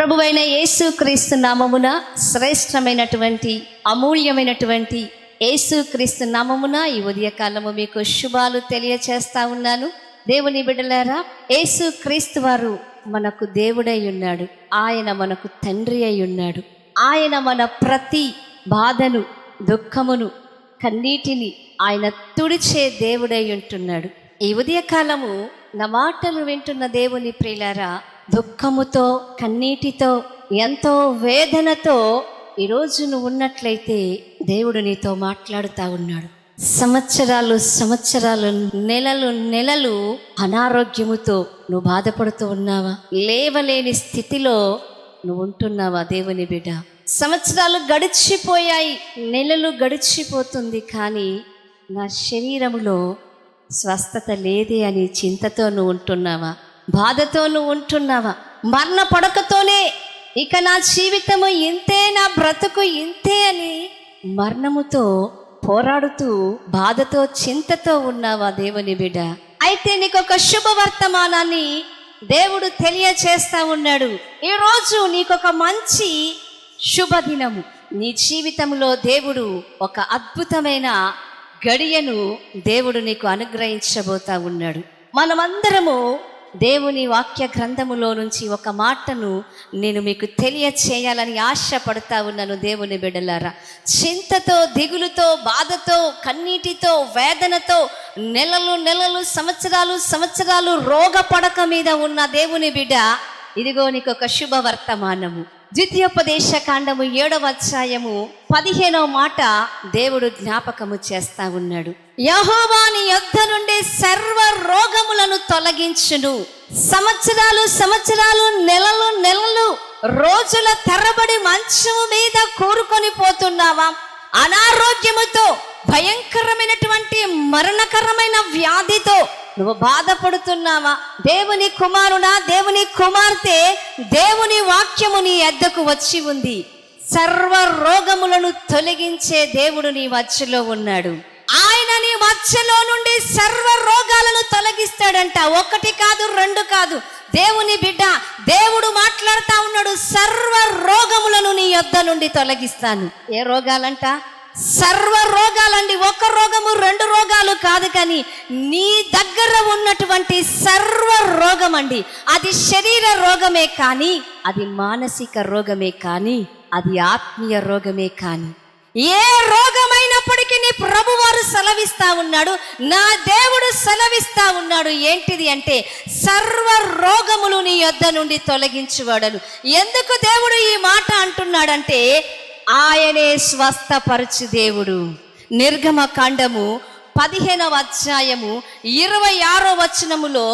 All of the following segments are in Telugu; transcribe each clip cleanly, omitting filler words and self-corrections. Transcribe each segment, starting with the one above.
ప్రభువైన యేసుక్రీస్తు నామమున శ్రేష్టమైనటువంటి అమూల్యమైనటువంటి యేసుక్రీస్తు నామమున ఈ ఉదయకాలము మీకు శుభాలు తెలియచేస్తా ఉన్నాను. దేవుని బిడ్డలారా, యేసుక్రీస్తు వారు మనకు దేవుడై ఉన్నాడు. ఆయన మనకు తండ్రి అయి ఉన్నాడు. ఆయన మన ప్రతి బాధను, దుఃఖమును, కన్నీటిని ఆయన తుడిచే దేవుడై ఉంటున్నాడు. ఈ ఉదయకాలము నా మాటలు వింటున్న దేవుని ప్రియులారా, దుఃఖముతో, కన్నీటితో, ఎంతో వేదనతో ఈరోజు నువ్వు ఉన్నట్లయితే దేవుడు నీతో మాట్లాడుతూ ఉన్నాడు. సంవత్సరాలు, నెలలు అనారోగ్యముతో నువ్వు బాధపడుతూ ఉన్నావా? లేవలేని స్థితిలో నువ్వు ఉంటున్నావా? దేవుని బిడ్డ, సంవత్సరాలు గడిచిపోయాయి, నెలలు గడిచిపోతుంది, కానీ నా శరీరములో స్వస్థత లేదే అని చింతతో నువ్వు ఉంటున్నావా? బాధతో నువ్వు ఉంటున్నావా? మరణ పడకతోనే ఇక నా జీవితము ఇంతే, నా బ్రతుకు ఇంతే అని మరణముతో పోరాడుతూ బాధతో, చింతతో ఉన్నావా? దేవుని బిడ్డ, అయితే నీకు ఒక శుభవర్తమానాన్ని దేవుడు తెలియచేస్తా ఉన్నాడు. ఈరోజు నీకొక మంచి శుభదినము. నీ జీవితంలో దేవుడు ఒక అద్భుతమైన గడియను దేవుడు నీకు అనుగ్రహించబోతా ఉన్నాడు. మనమందరము దేవుని వాక్య గ్రంథములో నుంచి ఒక మాటను నేను మీకు తెలియచేయాలని ఆశపడతా ఉన్నాను. దేవుని బిడ్డలారా, చింతతో, దిగులుతో, బాధతో, కన్నీటితో, వేదనతో నెలలు, సంవత్సరాలు రోగ పడక మీద ఉన్న దేవుని బిడ్డ, ఇదిగో నీకు ఒక శుభవర్తమానము. ద్వితీయోపదేశ కాండము 7వ అధ్యాయము 15వ మాట దేవుడు జ్ఞాపకము చేస్తా ఉన్నాడు. యెహోవా నీ యొద్ద నుండి సర్వ రోగములను తొలగించును. సంవత్సరాలు, నెలలు రోజుల తరబడి మంచము మీద కూరుకొని పోతున్నావా? అనారోగ్యముతో, భయంకరమైనటువంటి మరణకరమైన వ్యాధితో నువ్వు బాధపడుతున్నావా? దేవుని కుమారుడా, దేవుని కుమార్తె, దేవుని వాక్యము నీ యొద్దకు వచ్చి ఉంది. సర్వ రోగములను తొలగించే దేవుడు నీ మధ్యలో ఉన్నాడు. ఆయన నీ మధ్యలో నుండి సర్వ రోగాలను తొలగిస్తాడంట. 1 కాదు, 2 కాదు. దేవుని బిడ్డ, దేవుడు మాట్లాడుతా ఉన్నాడు, సర్వ రోగములను నీ యొద్ద నుండి తొలగిస్తాను. ఏ రోగాలంట? సర్వ రోగాలండి. 1 రోగము, 2 రోగాలు కాదు, కానీ నీ దగ్గర ఉన్నటువంటి సర్వ రోగం అండి. అది శరీర రోగమే కానీ, అది మానసిక రోగమే కానీ, అది ఆత్మీయ రోగమే కానీ, ఏ రోగమైనప్పటికీ నీ ప్రభువారు సెలవిస్తా ఉన్నాడు, నా దేవుడు సెలవిస్తా ఉన్నాడు. ఏంటిది అంటే, సర్వ రోగములు నీ యొద్ద నుండి తొలగించువాడను. ఎందుకు దేవుడు ఈ మాట అంటున్నాడంటే, ఆయనే స్వస్థపరచు దేవుడు. నిర్గమకాండము 15వ అధ్యాయము 26వ వచనములో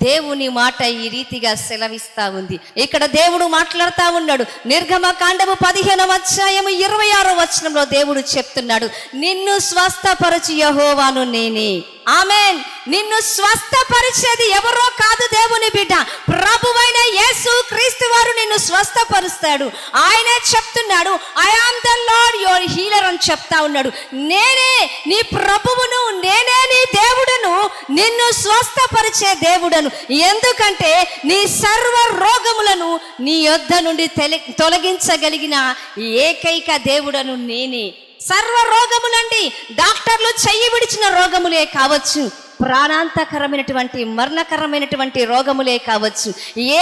దేవుని మాట ఈ రీతిగా సెలవిస్తా ఉంది. ఇక్కడ దేవుడు మాట్లాడుతూ ఉన్నాడు. నిర్గమకాండము 15వ అధ్యాయము 26వ వచనంలో దేవుడు చెప్తున్నాడు, నిన్ను స్వస్థపరచు యెహోవాను నేనే. ఆమేన్. నిన్ను స్వస్థపరిచేది ఎవరో కాదు దేవుని బిడ్డ, ప్రభువైన యేసు క్రీస్తు వారు నిన్ను స్వస్థపరుస్తాడు. ఆయనే చెప్తున్నాడు, I am the lord your healer అని చెప్తా ఉన్నాడు. నేనే నీ ప్రభువును, నేనే నీ దేవుడను, నిన్ను స్వస్థపరిచే దేవుడను. ఎందుకంటే నీ సర్వ రోగములను నీ యొద్ద నుండి తొలగించగలిగిన ఏకైక దేవుడను నేనే. సర్వ రోగములండి, డాక్టర్లు చెయ్యి విడిచిన రోగములే కావచ్చు, ప్రాణాంతకరమైనటువంటి మరణకరమైనటువంటి రోగములే కావచ్చు,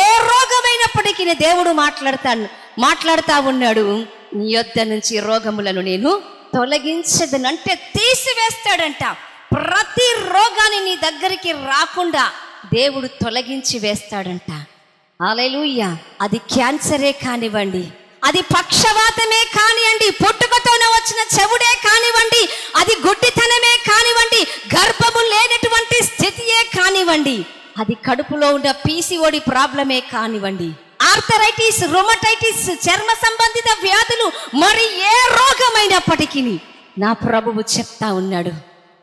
ఏ రోగమైనప్పటికీ దేవుడు మాట్లాడుతా ఉన్నాడు, నీ యొద్ద నుంచి రోగములను నేను తొలగించదనంటే తీసివేస్తాడంట. ప్రతి రోగాన్ని నీ దగ్గరికి రాకుండా దేవుడు తొలగించి వేస్తాడంట. హల్లెలూయా. అది క్యాన్సరే కానివ్వండి, అది పక్షవాతమే కానివ్వండి, పుట్టుకతోనే వచ్చిన చెవుడే కానివ్వండి, అది గుడ్డితనమే కానివ్వండి, గర్భము లేనటువంటి స్థితియే కానివ్వండి, అది కడుపులో ఉన్న PCOD ప్రాబ్లమే కానివ్వండి, ఆర్థరైటిస్, రుమటైటిస్, చర్మ సంబంధిత వ్యాధులు, మరి ఏ రోగమైనప్పటికీ నా ప్రభువు చెప్తా ఉన్నాడు,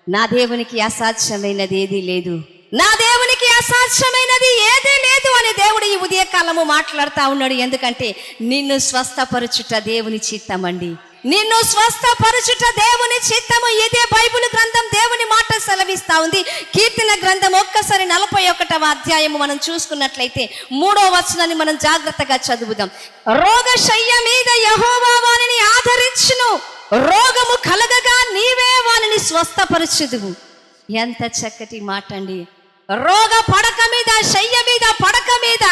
నా దేవునికి అసాధ్యమైనది ఏదీ లేదు, నా దేవునికి అసాధ్యమైనది ఏదీ లేదు అని దేవుడు ఈ ఉదయకాలము మాట్లాడుతూ ఉన్నాడు. ఎందుకంటే నిన్ను స్వస్థపరచుట దేవుని చిత్తమండి. నిన్ను స్వస్థపరచుట దేవుని చిత్తము. ఇదే బైబిల్ గ్రంథం దేవుని మాట సెలవిస్తా ఉంది. కీర్తన గ్రంథం ఒక్కసారి 41వ అధ్యాయము మనం చూసుకున్నట్లయితే 3వ వచనాన్ని మనం జాగ్రత్తగా చదువుదాం. రోగశయ్య మీద యెహోవా వానిని ఆదరించును, రోగము కలగగా నీవే వానిని స్వస్థపరచుదువు. ఎంత చక్కటి మాట అండి. రోగ పడక మీద, శయ్య మీద, పడక మీద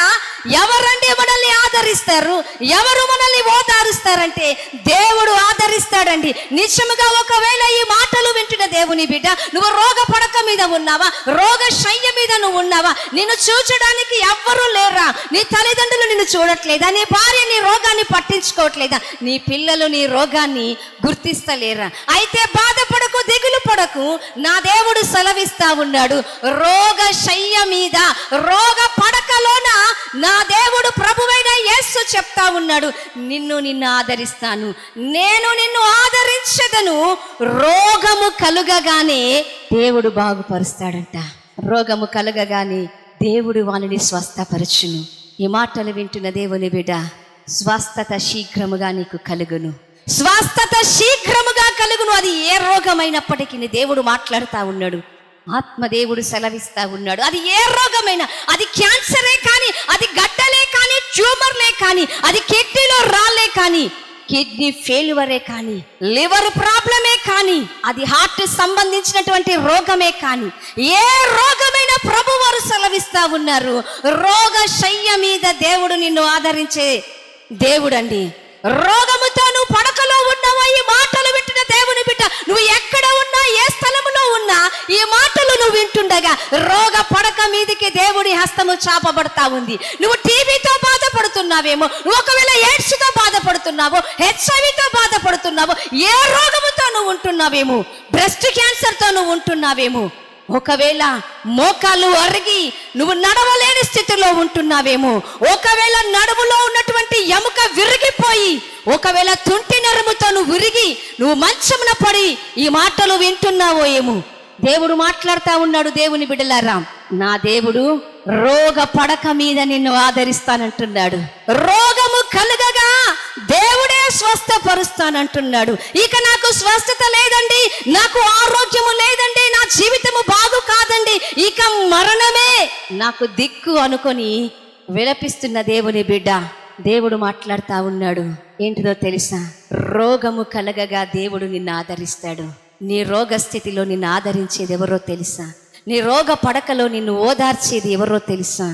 ఎవరండి మనల్ని ఆదరిస్తారు? ఎవరు మనల్ని ఓదారుస్తారంటే దేవుడు ఆదరిస్తాడండి. నిజముగా ఒకవేళ ఈ మాటలు వింటున్న దేవుని బిడ్డ, నువ్వు రోగ పడక మీద ఉన్నావా? రోగ శయ్య మీద నువ్వు ఉన్నావా? నిన్ను చూచడానికి ఎవ్వరూ లేరా? నీ తల్లిదండ్రులు నిన్ను చూడట్లేదా? నీ భార్య నీ రోగాన్ని పట్టించుకోవట్లేదా? నీ పిల్లలు నీ రోగాన్ని గుర్తిస్తలేరా? అయితే బాధపడకు, దిగులు పడకు. నా దేవుడు సెలవిస్తా ఉన్నాడు, రోగ శయ్య మీద, రోగ పడకలోన నా దేవుడు ప్రభువైన యేసు చెప్తా ఉన్నాడు, నిన్ను ఆదరిస్తాను, నేను నిన్ను ఆదరించదను. రోగము కలుగగానే దేవుడు బాగుపరుస్తాడంట. రోగము కలుగగానే దేవుడు వానిని స్వస్థపరచును. ఈ మాటలు వింటున్న దేవుని బిడ్డ, స్వస్థత శీఘ్రముగా నీకు కలుగును. స్వస్థత శీఘ్రముగా కలుగును. అది ఏ రోగమైనప్పటికీ దేవుడు మాట్లాడుతూ ఉన్నాడు. ఆత్మదేవుడు సెలవిస్తా ఉన్నాడు. అది ఏ రోగమైనా, అది క్యాన్సరే కానీ, అది గడ్డలే కానీ, ట్యూమర్లే కానీ, అది కిడ్నీలో రాళ్ళే కానీ, కిడ్నీ ఫెయిల్యూరే కానీ, లివర్ ప్రాబ్లమే కానీ, అది హార్ట్ సంబంధించినటువంటి రోగమే కానీ, ఏ రోగమైన ప్రభు వారు సెలవిస్తా ఉన్నారు. రోగ శయ్య మీద దేవుడు నిన్ను ఆదరించే దేవుడండి. రోగముతో నువ్వు పడకలో ఉన్నావా? ఈ మాటలు వింటున్న దేవుని బిడ్డ, నువ్వు ఎక్కడ ఉన్నా, ఏ స్థలములో ఉన్నా, ఈ మాటలు నువ్వు వింటుండగా రోగ పడక మీదకి దేవుడి హస్తము చాపబడతా ఉంది. నువ్వు టీబీతో బాధపడుతున్నావేమో, నువ్వు ఒకవేళ ఎయిడ్స్తో బాధపడుతున్నావో, హెచ్ఐవితో బాధపడుతున్నావో, ఏ రోగముతో నువ్వు ఉంటున్నావేమో, బ్రెస్ట్ క్యాన్సర్తో నువ్వు ఉంటున్నావేమో, ఒకవేళ మోకాళ్ళు అరిగి నువ్వు నడవలేని స్థితిలో ఉంటున్నావేమో, ఒకవేళ నడుములో ఉన్నటువంటి ఎముక విరిగిపోయి, ఒకవేళ తుంటి నరముతో నువ్వు విరిగి నువ్వు మంచమున పడి ఈ మాటలు వింటున్నావో ఏమో, దేవుడు మాట్లాడుతా ఉన్నాడు. దేవుని బిడ్డలారా, నా దేవుడు రోగ పడక మీద నిన్ను ఆదరిస్తానంటున్నాడు. రోగము కలుగగా దేవుడే స్వస్థపరుస్తానంటున్నాడు. ఇక నాకు స్వస్థత లేదండి, నాకు ఆరోగ్యము లేదండి, నా జీవితము బాగు కాదండి, ఇక మరణమే నాకు దిక్కు అనుకొని విలపిస్తున్న దేవుని బిడ్డ, దేవుడు మాట్లాడుతా ఉన్నాడు. ఏంటిదో తెలుసా? రోగము కలగగా దేవుడు నిన్ను ఆదరిస్తాడు. నీ రోగ స్థితిలో నిన్ను ఆదరించేది ఎవరో తెలుసా? నీ రోగ పడకలో నిన్ను ఓదార్చేది ఎవరో తెలుసా?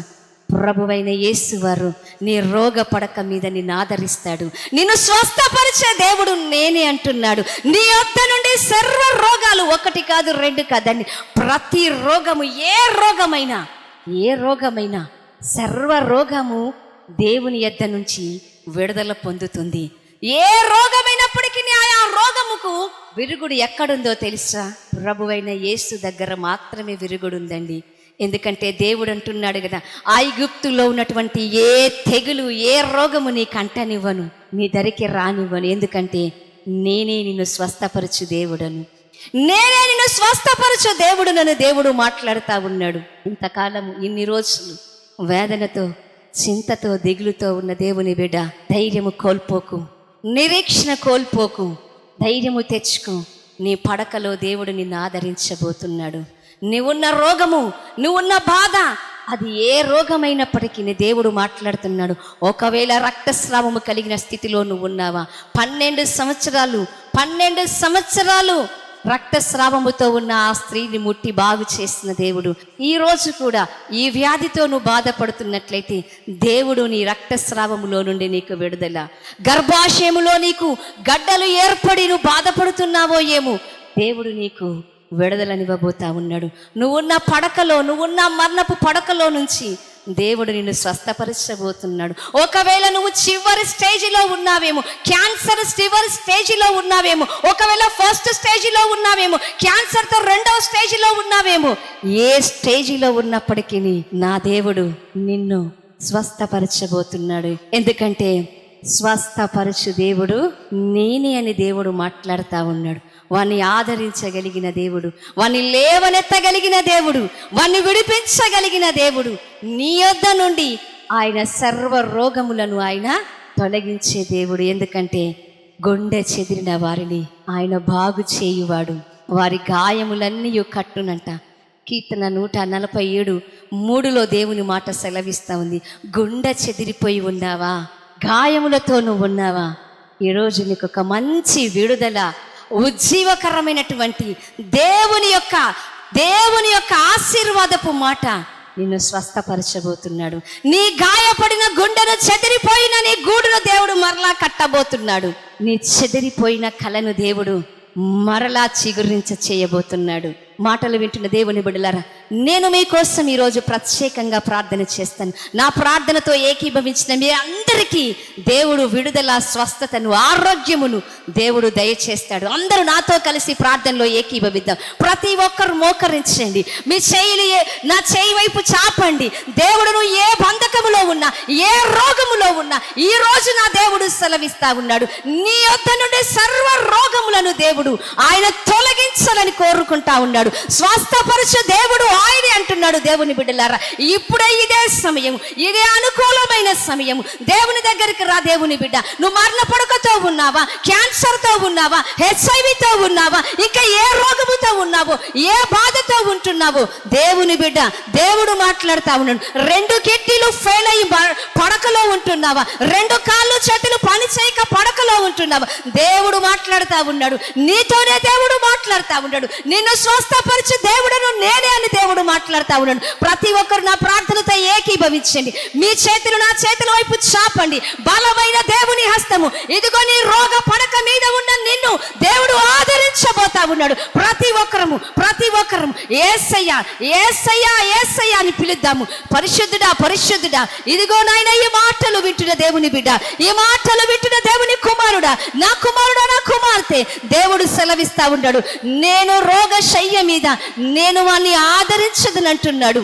ప్రభువైన యేసు వారు నీ రోగ పడక మీద నిన్ను ఆదరిస్తాడు. నిన్ను స్వస్థపరిచే దేవుడు నేనే అంటున్నాడు. నీ యొద్ద నుండి సర్వ రోగాలు, ఒకటి కాదు, రెండు కాదండి, ప్రతి రోగము, ఏ రోగమైనా సర్వ రోగము దేవుని యొద్ద నుంచి విడుదల పొందుతుంది. ఏ రోగమైనప్పటికీ ఆయా రోగముకు విరుగుడు ఎక్కడుందో తెలుసా? ప్రభువైన యేసు దగ్గర మాత్రమే విరుగుడు ఉందండి. ఎందుకంటే దేవుడు అంటున్నాడు కదా, ఐగుప్తులో ఉన్నటువంటి ఏ తెగులు, ఏ రోగము నీకు అంటనివ్వను, నీ దరికి రానివ్వను, ఎందుకంటే నేనే నిన్ను స్వస్థపరచు దేవుడను, నేనే నిన్ను స్వస్థపరచు దేవుడునని దేవుడు మాట్లాడుతూ ఉన్నాడు. ఇంతకాలము, ఇన్ని రోజులు వేదనతో, చింతతో, దిగులుతో ఉన్న దేవుని బిడ్డ, ధైర్యము కోల్పోకు, నిరీక్షణ కోల్పోకు, ధైర్యము తెచ్చుకో. నీ పడకలో దేవుడు నిన్ను ఆదరించబోతున్నాడు. నువ్వున్న రోగము, నువ్వున్న బాధ, అది ఏ రోగమైనప్పటికీ దేవుడు మాట్లాడుతున్నాడు. ఒకవేళ రక్తస్రావము కలిగిన స్థితిలో నువ్వు ఉన్నావా, 12 సంవత్సరాలు రక్తస్రావముతో ఉన్న ఆ స్త్రీని ముట్టి బాగు చేసిన దేవుడు ఈ రోజు కూడా ఈ వ్యాధితో నువ్వు బాధపడుతున్నట్లయితే దేవుడు నీ రక్తస్రావములో నుండి నీకు విడుదల, గర్భాశయములో నీకు గడ్డలు ఏర్పడి నువ్వు బాధపడుతున్నావో ఏమో, దేవుడు నీకు విడుదలనివ్వబోతా ఉన్నాడు. నువ్వున్న పడకలో, నువ్వున్న మరణపు పడకలో నుంచి దేవుడు నిన్ను స్వస్థపరచబోతున్నాడు. ఒకవేళ నువ్వు చివరి స్టేజిలో ఉన్నావేమో, క్యాన్సర్ చివరి స్టేజిలో ఉన్నావేమో, ఒకవేళ ఫస్ట్ స్టేజిలో ఉన్నావేమో, క్యాన్సర్తో 2వ స్టేజిలో ఉన్నావేమో, ఏ స్టేజిలో ఉన్నప్పటికీ నా దేవుడు నిన్ను స్వస్థపరచబోతున్నాడు. ఎందుకంటే స్వస్థపరచు దేవుడు నేనే అని దేవుడు మాట్లాడుతూ ఉన్నాడు. వాణ్ణి ఆదరించగలిగిన దేవుడు, వాణ్ణి లేవనెత్తగలిగిన దేవుడు, వాణ్ణి విడిపించగలిగిన దేవుడు, నీ యొద్ద నుండి ఆయన సర్వ రోగములను ఆయన తొలగించే దేవుడు. ఎందుకంటే గుండె చెదిరిన వారిని ఆయన బాగు చేయువాడు, వారి గాయములన్నీ కట్టునంట. కీర్తన 147:3 దేవుని మాట సెలవిస్తా ఉంది. గుండె చెదిరిపోయి ఉన్నావా? గాయములతో నువ్వు ఉన్నావా? ఈరోజు నీకు ఒక మంచి విడుదల, ఉజ్జీవకరమైనటువంటి దేవుని యొక్క ఆశీర్వాదపు మాట నిన్ను స్వస్థపరచబోతున్నాడు. నీ గాయపడిన గుండెను, చెదిరిపోయిన నీ గూడును దేవుడు మరలా కట్టబోతున్నాడు. నీ చెదిరిపోయిన కలను దేవుడు మరలా చిగురించ చేయబోతున్నాడు. మాటలు వింటున్న దేవుని బిడ్డలారా, నేను మీకోసం ఈరోజు ప్రత్యేకంగా ప్రార్థన చేస్తాను. నా ప్రార్థనతో ఏకీభవించిన మీ అందరికీ దేవుడు విడుదల, స్వస్థతను, ఆరోగ్యమును దేవుడు దయచేస్తాడు. అందరూ నాతో కలిసి ప్రార్థనలో ఏకీభవిద్దాం. ప్రతి ఒక్కరు మోకరించండి. మీ నా చేయి వైపు చాపండి. దేవుడును ఏ బంధకములో ఉన్నా, ఏ రోగములో ఉన్నా, ఈ రోజు నా దేవుడు సెలవిస్తా ఉన్నాడు. నీ యొద్ద నుండి సర్వ రోగములను దేవుడు ఆయన తొలగించాలని కోరుకుంటా ఉన్నాడు. స్వస్థపరచు దేవుడు ఆయనే అంటున్నాడు. దేవుని బిడ్డలారా, ఇప్పుడే ఇదే సమయం, ఇదే అనుకూలమైన సమయం. దేవుని దగ్గరికి రా. దేవుని బిడ్డ, నువ్వు మరణ పడకతో ఉన్నావా, క్యాన్సర్తో ఉన్నావా, HIV తో ఉన్నావా, ఇంకా ఏ రోగముతో ఉన్నావో, ఏ బాధతో ఉంటున్నావో, దేవుని బిడ్డ దేవుడు మాట్లాడుతా ఉన్నాడు. 2 కిడ్నీలు ఫెయిల్ అయ్యి పడకలో ఉంటున్నావా, 2 కాళ్ళు చేతులు పని చేయక పడకలో ఉంటున్నావా, దేవుడు మాట్లాడుతా ఉన్నాడు. నీతోనే దేవుడు మాట్లాడుతా ఉన్నాడు. నిన్ను స్వస్థపరిచి దేవుడును నేనే అని దేవుడు మాట్లాడుతా ఉన్నాడు. ప్రతి ఒక్కరు నా ప్రార్థనతో ఏకీభవించండి. మీ చేతులు నా చేతుల వైపు చాపండి. బలమైన దేవుని హస్తము ఇదిగో నీ రోగ పడక మీద ఉన్న నిన్ను దేవుడు ఆదరించబోతా ఉన్నాడు. ప్రతి ఒక్కరము యేసయ్యా యేసయ్యా యేసయ్యా అని పిలుద్దాము. పరిశుద్ధుడా పరిశుద్ధుడా. ఇదిగో నాయన, ఈ మాటలు వింటున్న దేవుని బిడ్డ, ఈ మాటలు వింటున్న దేవుని కుమారుడా, నా కుమారుడా, నా కుమార్తె, దేవుడు సెలవిస్తా ఉన్నాడు. నేను రోగ శయ్య మీద నేను వాణ్ణి ఆదరించదనంటున్నాడు.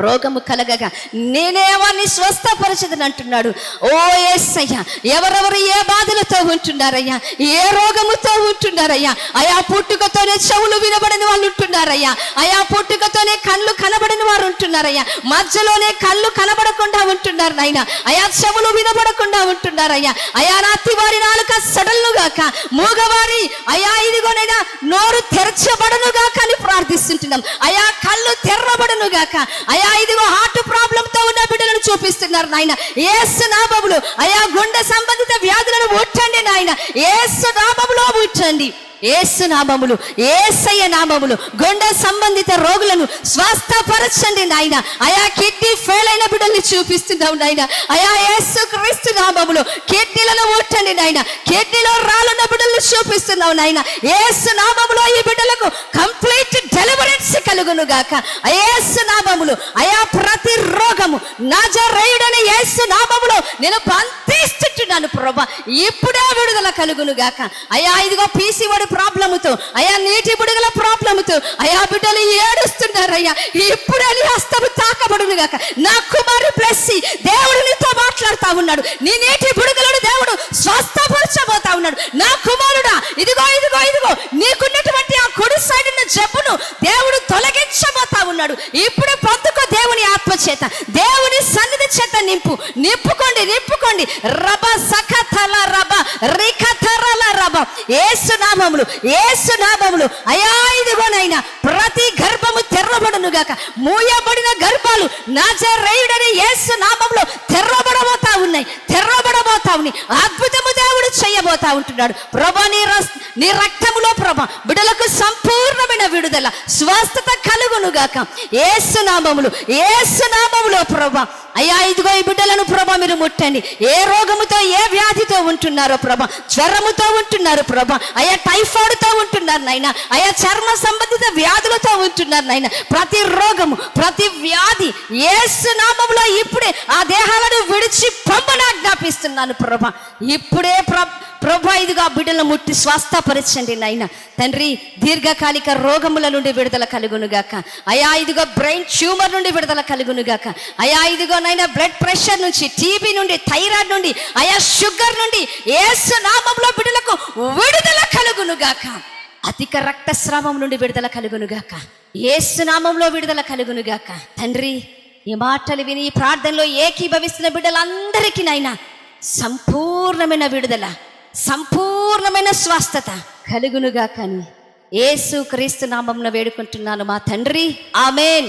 రోగము కలగగా నేనే వారిని స్వస్థపరచదని అంటున్నాడు. ఓ యేసయ్యా, ఎవరెవరు ఏ బాధలతో ఉంటున్నారయ్యా, ఏ రోగముతో ఉంటున్నారయ్యా, అయా పుట్టుకతోనే చెవులు వినబడని వాళ్ళు ఉంటున్నారయ్యా, అయా పుట్టుకతోనే కళ్ళు కనబడని వారు ఉంటున్నారయ్యా, మధ్యలోనే కళ్ళు కనబడకుండా ఉంటున్నారు నాయన, అయా చెవులు వినబడకుండా ఉంటున్నారయ్యా, అయా రాత్రి వారి నాలుక సడలుగాక, మూగవారి అయా ఇదిగోనైనా నోరు తెరచబడనుగాక అని ప్రార్థిస్తుంటున్నాం. అయా కళ్ళు తెర్రబడనుగాక. అయా ఇదిగో హార్ట్ ప్రాబ్లం తో ఉన్న బిడ్డలను చూపిస్తున్నారు నాయన. యేసు నామములో అయా గుండె సంబంధిత వ్యాధులను ముట్టండి నాయన. యేసు నామములో ముట్టండి. యేసు నామములు, యేసయ్య నామములు గుండె సంబంధిత రోగులను స్వస్థపరచండి నాయన. అయా కిడ్నీ ఫెయిల్ అయిన బిడ్డల్ని చూపిస్తున్నావు నాయన. అయా యేసు క్రీస్తు నామములు కిడ్నీలను ముట్టండి నాయన. కిడ్నీలో రాళ్ళున్న బిడ్డలను చూపిస్తున్నావు నాయన. యేసు నామములో ఈ బిడ్డలకు కంప్లీట్ డెలివరెన్స్ కలుగును గాక. యేసు నామములు అయా ప్రతి రోగము నజరేయుడైన యేసు నామములో నేను బంధిస్తున్నాను ప్రభా. ఇప్పుడే విడుదల కలుగును గాక. అయా ఇదిగో పీసీఓడి ప్రాబ్లముతో, అయా నీటి బుడగల ప్రాబ్లముతో అయా బిడ్డలు ఏడుస్తున్నారయ్యా. ఇప్పుడే నీ హస్తము తాకబడును గాక. నా కుమారు బ్లెస్సి దేవుడు నీతో మాట్లాడుతా ఉన్నాడు. నీ నీటి బుడగలను దేవుడు స్వస్థపరచబోతా ఉన్నాడు. నా కుమారుడా, ఇదిగో ఇదిగో ఇదిగో నీకున్నటువంటి ఆ కుడి సైడ్ ఉన్న జబ్బును దేవుడు తొలగించబోతా ఉన్నాడు. ఇప్పుడు పొందుకో దేవుని ఆత్మ చేత, దేవుని సన్నిధి చేత నింపుకోండి. రబ సఖతల రబ రిఖతరల రబ. యేసు నామములు అయా ఇదిగోనైనా ప్రతి గర్భము తెర్రబడును గాక. మూయబడిన గర్భాలు నజరేయుడైన యేసు నామములో తెర్రబడబోతా ఉన్నాయి. అద్భుతము దేవుడు చేయబోతా ఉంటున్నాడు. ప్రభా నీ రక్తములో ప్రభా బిడ్డలకు సంపూర్ణమైన విడుదల, స్వస్థత కలుగును గాక. యేసు నామములో ప్రభా అయ్యా ఇదిగో ఈ బిడ్డలను ప్రభా మీరు ముట్టండి. ఏ రోగముతో, ఏ వ్యాధితో ఉంటున్నారో ప్రభా, జ్వరముతో ఉంటున్నారు ప్రభా, అయ్యా టైఫాయిడ్తో ఉంటున్నారు నాయన, అయ్యా చర్మ సంబంధిత వ్యాధులతో ఉంటున్నారు నాయన. ప్రతి రోగము, ప్రతి వ్యాధి యేసు నామములో ఇప్పుడే ఆ దేహాలను విడిచి పంపన ఆజ్ఞాపిస్తున్నాను ప్రభా. ఇప్పుడే ప్రభా ఇదిగా బిడ్డలను ముట్టి స్వస్థపరచండి నాయన. తండ్రి దీర్ఘకాలిక రోగముల నుండి విడుదల కలుగునుగాక. అయా ఇదిగో బ్రెయిన్ ట్యూమర్ నుండి విడుదల కలుగునుగాక. అయా ఇదిగో నైనా బ్లడ్ ప్రెషర్ నుంచి, టీబీ నుండి, థైరాయిడ్ నుండి, అయా షుగర్ నుండి యేసు నామములో బిడ్డలకు విడుదల కలుగునుగాక. అధిక రక్తస్రావం నుండి విడుదల కలుగునుగాక. యేసు నామములో విడుదల కలుగునుగాక. తండ్రి ఈ మాటలు విని ఈ ప్రార్థనలో ఏకీభవిస్తున్న బిడ్డలందరికీ నైనా సంపూర్ణమైన విడుదల, సంపూర్ణమైన స్వస్థత కలుగునుగా కానీ యేసు క్రీస్తు నామమున వేడుకుంటున్నాను మా తండ్రి, ఆమేన్.